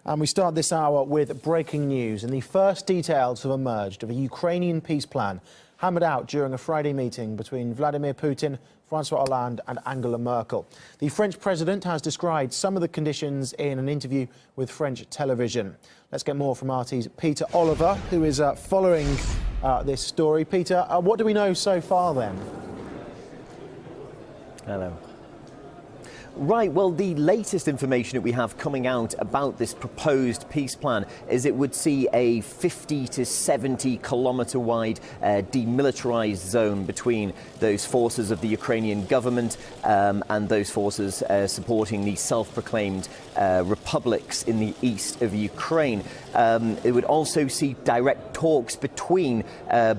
And we start this hour with breaking news, and the first details have emerged of a Ukrainian peace plan hammered out during a Friday meeting between Vladimir Putin, Francois Hollande and Angela Merkel. The French president has described some of the conditions in an interview with French television. Let's get more from RT's Peter Oliver, who is following this story. Peter, what do we know so far then? Hello. Right, well, the latest information that we have coming out about this proposed peace plan is it would see a 50 to 70 kilometre wide demilitarised zone between those forces of the Ukrainian government and those forces supporting the self-proclaimed republics in the east of Ukraine. It would also see direct talks between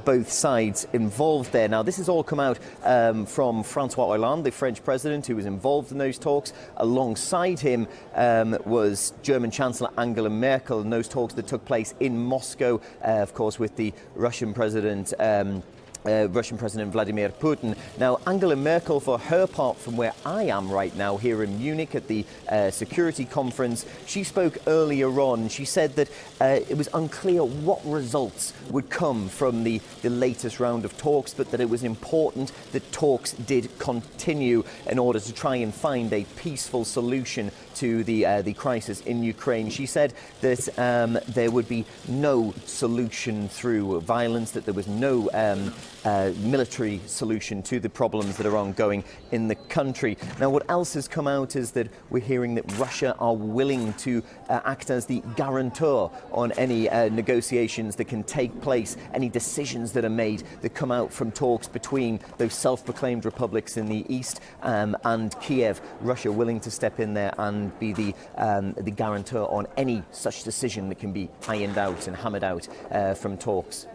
both sides involved there. Now, this has all come out from Francois Hollande, the French president, who was involved in those talks. Alongside him was German Chancellor Angela Merkel, and those talks that took place in Moscow, of course, with the Russian President Vladimir Putin. Now, Angela Merkel, for her part, from where I am right now, here in Munich at the Security Conference, she spoke earlier on. She said that it was unclear what results would come from the latest round of talks, but that it was important that talks did continue in order to try and find a peaceful solution to the crisis in Ukraine. She said that there would be no solution through violence, that there was no military solution to the problems that are ongoing in the country. Now, what else has come out is that we're hearing that Russia are willing to act as the guarantor on any negotiations that can take place, any decisions that are made that come out from talks between those self-proclaimed republics in the east and Kiev. Russia willing to step in there and be the guarantor on any such decision that can be ironed out and hammered out from talks.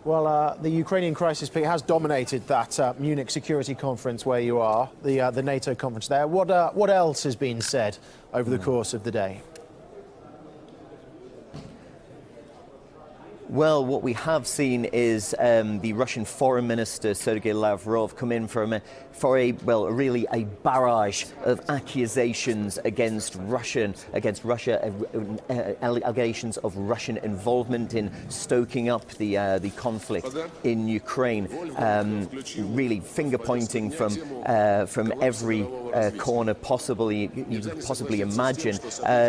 Well, the Ukrainian crisis has dominated that Munich Security Conference where you are, the NATO conference there. What else has been said over the course of the day? Well, what we have seen is the Russian Foreign Minister Sergey Lavrov come in for really a barrage of accusations against Russia, allegations of Russian involvement in stoking up the conflict in Ukraine, really finger pointing from every corner possibly you could possibly imagine.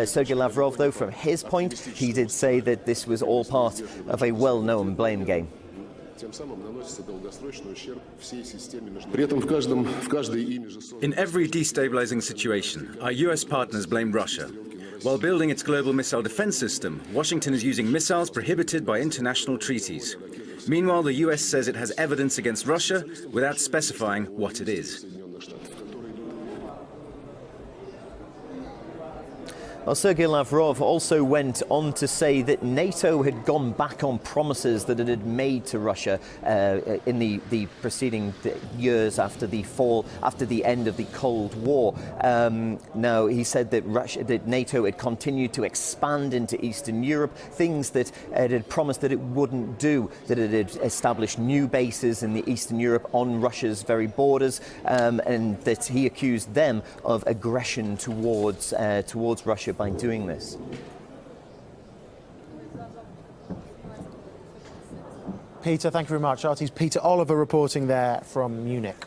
Sergey Lavrov, though, from his point, he did say that this was all part of a well-known blame game. In every destabilizing situation, our US partners blame Russia. While building its global missile defense system, Washington is using missiles prohibited by international treaties. Meanwhile, the US says it has evidence against Russia without specifying what it is. Well, Sergey Lavrov also went on to say that NATO had gone back on promises that it had made to Russia in the preceding years after the end of the Cold War. Now, he said that NATO had continued to expand into Eastern Europe, things that it had promised that it wouldn't do, that it had established new bases in the Eastern Europe on Russia's very borders, and that he accused them of aggression towards Russia by doing this. Peter, thank you very much. RT's Peter Oliver reporting there from Munich.